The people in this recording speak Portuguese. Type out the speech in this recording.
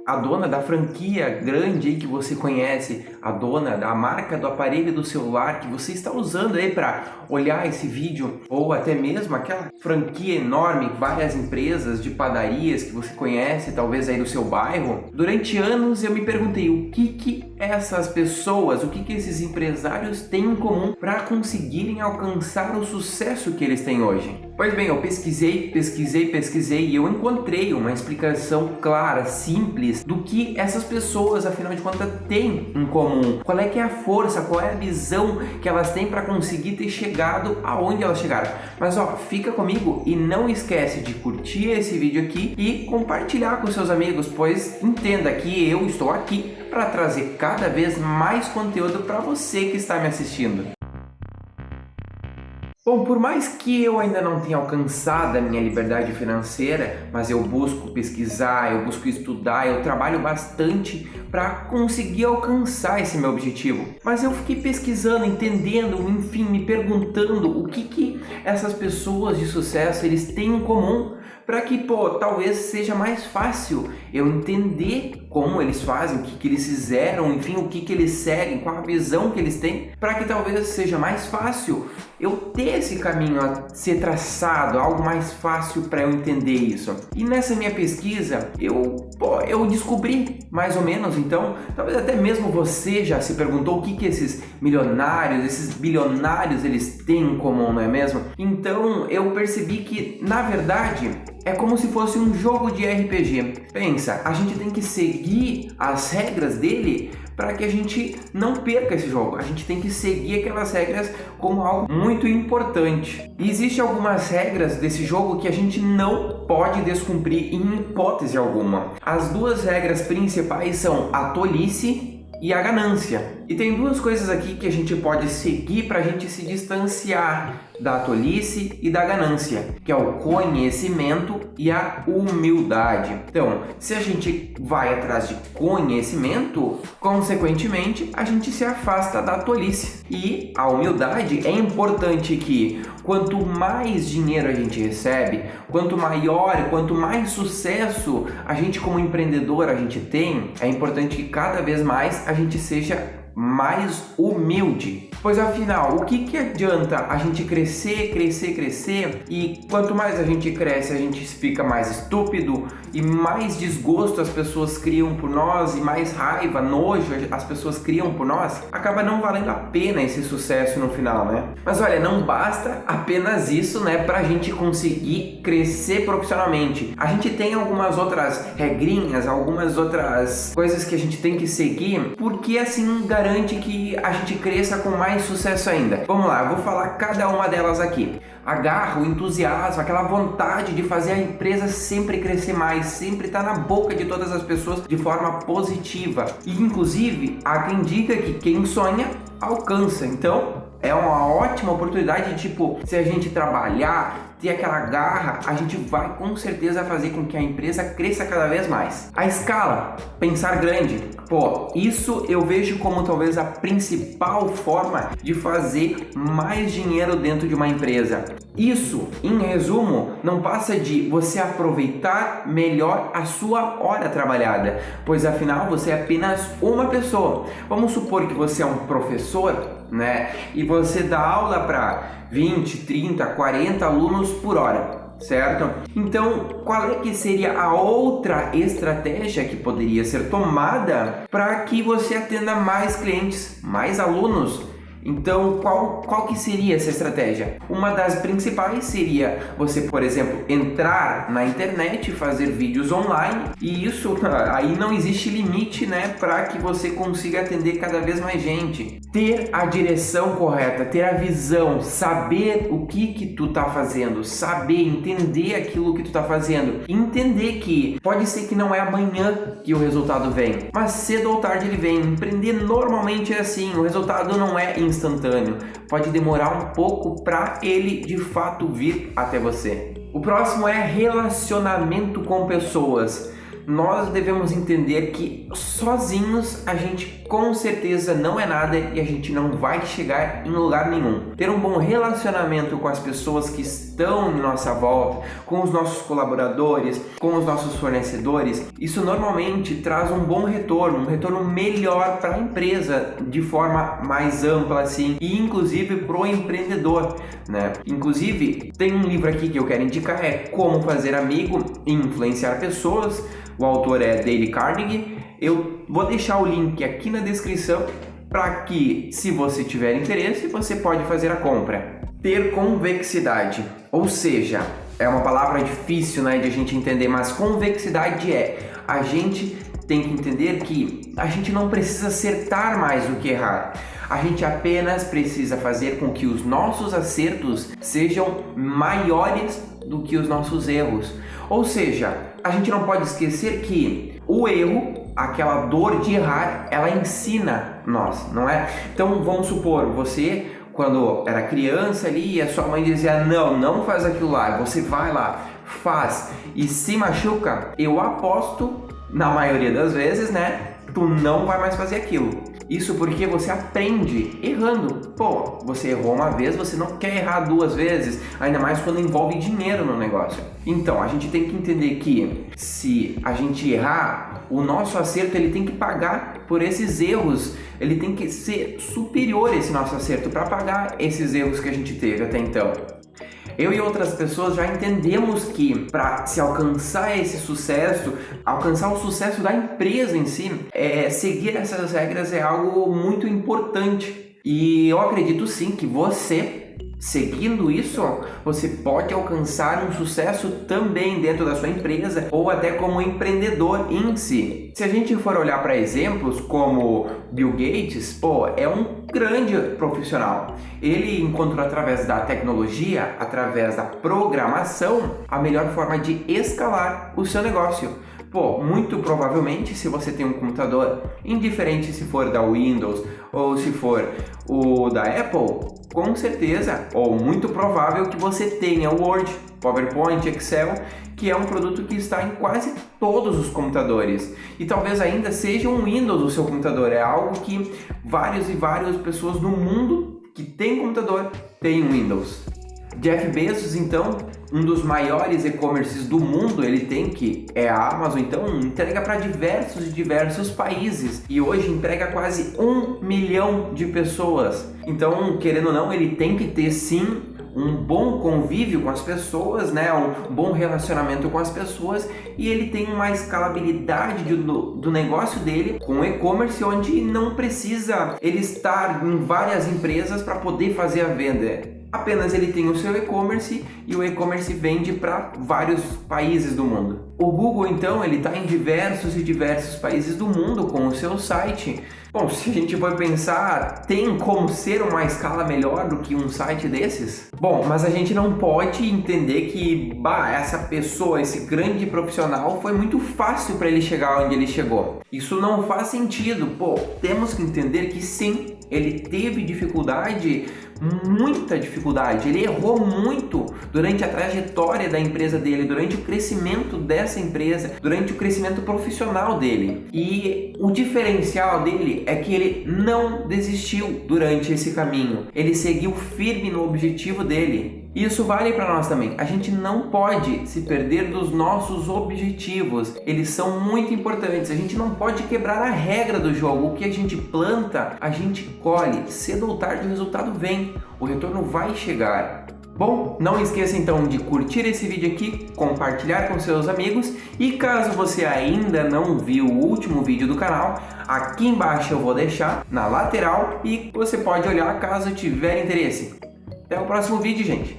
a dona da franquia grande aí que você conhece, a dona da marca do aparelho do celular que você está usando aí para olhar esse vídeo, ou até mesmo aquela franquia enorme, várias empresas de padarias que você conhece, talvez aí do seu bairro. Durante anos eu me perguntei o que essas pessoas, o que esses empresários têm em comum para conseguirem alcançar o sucesso que eles têm hoje. Pois bem, eu pesquisei e eu encontrei uma explicação clara, simples, do que essas pessoas, afinal de contas, têm em comum. Qual é que é a força, qual é a visão que elas têm para conseguir ter chegado aonde elas chegaram. Mas ó, fica comigo e não esquece de curtir esse vídeo aqui e compartilhar com seus amigos, pois entenda que eu estou aqui para trazer cada vez mais conteúdo para você que está me assistindo. Bom, por mais que eu ainda não tenha alcançado a minha liberdade financeira, mas eu busco pesquisar, eu busco estudar, eu trabalho bastante para conseguir alcançar esse meu objetivo. Mas eu fiquei pesquisando, entendendo, enfim, me perguntando o que essas pessoas de sucesso eles têm em comum, para que, talvez seja mais fácil eu entender como eles fazem, o que eles fizeram, enfim, o que eles seguem, qual a visão que eles têm, para que talvez seja mais fácil eu ter esse caminho a ser traçado, algo mais fácil para eu entender isso. E nessa minha pesquisa, eu descobri mais ou menos, então, talvez até mesmo você já se perguntou o que esses milionários, esses bilionários, eles têm em comum, não é mesmo? Então, eu percebi que, na verdade, é como se fosse um jogo de RPG. Pensa, a gente tem que seguir as regras dele para que a gente não perca esse jogo. A gente tem que seguir aquelas regras como algo muito importante. E existem algumas regras desse jogo que a gente não pode descumprir em hipótese alguma. As duas regras principais são a tolice e a ganância. E tem duas coisas aqui que a gente pode seguir para a gente se distanciar da tolice e da ganância, que é o conhecimento e a humildade. Então, se a gente vai atrás de conhecimento, consequentemente, a gente se afasta da tolice. E a humildade é importante que quanto mais dinheiro a gente recebe, quanto maior, quanto mais sucesso a gente como empreendedor a gente tem, é importante que cada vez mais a gente seja mais humilde. Pois afinal, o que adianta a gente crescer e quanto mais a gente cresce, a gente fica mais estúpido e mais desgosto as pessoas criam por nós e mais raiva, nojo as pessoas criam por nós, acaba não valendo a pena esse sucesso no final, né? Mas olha, não basta apenas isso, né, pra gente conseguir crescer profissionalmente. A gente tem algumas outras regrinhas, algumas outras coisas que a gente tem que seguir, porque assim garante que a gente cresça com mais sucesso ainda. Vamos lá, eu vou falar cada uma delas aqui. A garra, o entusiasmo, aquela vontade de fazer a empresa sempre crescer mais, sempre estar na boca de todas as pessoas de forma positiva. E inclusive, há quem diga que quem sonha, alcança. Então, é uma ótima oportunidade, se a gente trabalhar, ter aquela garra, a gente vai com certeza fazer com que a empresa cresça cada vez mais. A escala, pensar grande, isso eu vejo como talvez a principal forma de fazer mais dinheiro dentro de uma empresa. Isso, em resumo, não passa de você aproveitar melhor a sua hora trabalhada, pois afinal você é apenas uma pessoa. Vamos supor que você é um professor, né? E você dá aula para 20, 30, 40 alunos por hora, certo? Então, qual é que seria a outra estratégia que poderia ser tomada para que você atenda mais clientes, mais alunos? Então, qual que seria essa estratégia? Uma das principais seria você, por exemplo, entrar na internet, fazer vídeos online, e isso aí não existe limite, né, para que você consiga atender cada vez mais gente. Ter a direção correta, ter a visão, saber o que tu tá fazendo, saber, entender aquilo que tu tá fazendo, entender que pode ser que não é amanhã que o resultado vem, mas cedo ou tarde ele vem. Empreender normalmente é assim, o resultado não é instantâneo, pode demorar um pouco para ele de fato vir até você. O próximo é relacionamento com pessoas. nós devemos entender que sozinhos a gente com certeza não é nada e a gente não vai chegar em lugar nenhum. Ter um bom relacionamento com as pessoas que estão em nossa volta, com os nossos colaboradores, com os nossos fornecedores, isso normalmente traz um bom retorno, um retorno melhor para a empresa de forma mais ampla assim, e inclusive para o empreendedor, né? Inclusive, tem um livro aqui que eu quero indicar, é Como Fazer Amigo e Influenciar Pessoas. O autor é Dale Carnegie. Eu vou deixar o link aqui na descrição para que, se você tiver interesse, você pode fazer a compra. Ter convexidade, ou seja, é uma palavra difícil, né, de a gente entender, mas convexidade é a gente tem que entender que a gente não precisa acertar mais do que errar. A gente apenas precisa fazer com que os nossos acertos sejam maiores do que os nossos erros. Ou seja, a gente não pode esquecer que o erro, aquela dor de errar, ela ensina nós, não é? Então vamos supor, você quando era criança ali, a sua mãe dizia não faz aquilo lá, você vai lá, faz e se machuca, eu aposto, na maioria das vezes, né, tu não vai mais fazer aquilo. Isso porque você aprende errando. Pô, você errou uma vez, você não quer errar duas vezes, ainda mais quando envolve dinheiro no negócio. Então, a gente tem que entender que se a gente errar, o nosso acerto ele tem que pagar por esses erros, ele tem que ser superior esse nosso acerto para pagar esses erros que a gente teve até então. Eu e outras pessoas já entendemos que para se alcançar esse sucesso, alcançar o sucesso da empresa em si, seguir essas regras é algo muito importante. E eu acredito sim que você, seguindo isso, você pode alcançar um sucesso também dentro da sua empresa ou até como empreendedor em si. Se a gente for olhar para exemplos como Bill Gates, é um grande profissional. Ele encontrou através da tecnologia, através da programação, a melhor forma de escalar o seu negócio. Muito provavelmente, se você tem um computador, indiferente se for da Windows ou se for o da Apple, com certeza, ou muito provável que você tenha o Word, PowerPoint, Excel, que é um produto que está em quase todos os computadores. E talvez ainda seja um Windows o seu computador, é algo que várias pessoas no mundo que tem computador têm um Windows. Jeff Bezos, então, um dos maiores e-commerces do mundo, ele tem, que é a Amazon, então entrega para diversos países e hoje entrega quase 1 milhão de pessoas. Então, querendo ou não, ele tem que ter sim um bom convívio com as pessoas, né? Um bom relacionamento com as pessoas, e ele tem uma escalabilidade do negócio dele com o e-commerce, onde não precisa ele estar em várias empresas para poder fazer a venda. Apenas ele tem o seu e-commerce e o e-commerce vende para vários países do mundo. O Google, então, ele está em diversos países do mundo com o seu site. Bom, se a gente for pensar, tem como ser uma escala melhor do que um site desses? Bom, mas a gente não pode entender que essa pessoa, esse grande profissional, foi muito fácil para ele chegar onde ele chegou. Isso não faz sentido. Temos que entender que sim, ele teve dificuldade, muita dificuldade, ele errou muito durante a trajetória da empresa dele, durante o crescimento dessa empresa, durante o crescimento profissional dele. E o diferencial dele é que ele não desistiu durante esse caminho, ele seguiu firme no objetivo dele. Isso vale para nós também. A gente não pode se perder dos nossos objetivos. Eles são muito importantes. A gente não pode quebrar a regra do jogo. O que a gente planta, a gente colhe. Cedo ou tarde o resultado vem. O retorno vai chegar. Bom, não esqueça então de curtir esse vídeo aqui, compartilhar com seus amigos, e caso você ainda não viu o último vídeo do canal, aqui embaixo eu vou deixar na lateral e você pode olhar caso tiver interesse. Até o próximo vídeo, gente!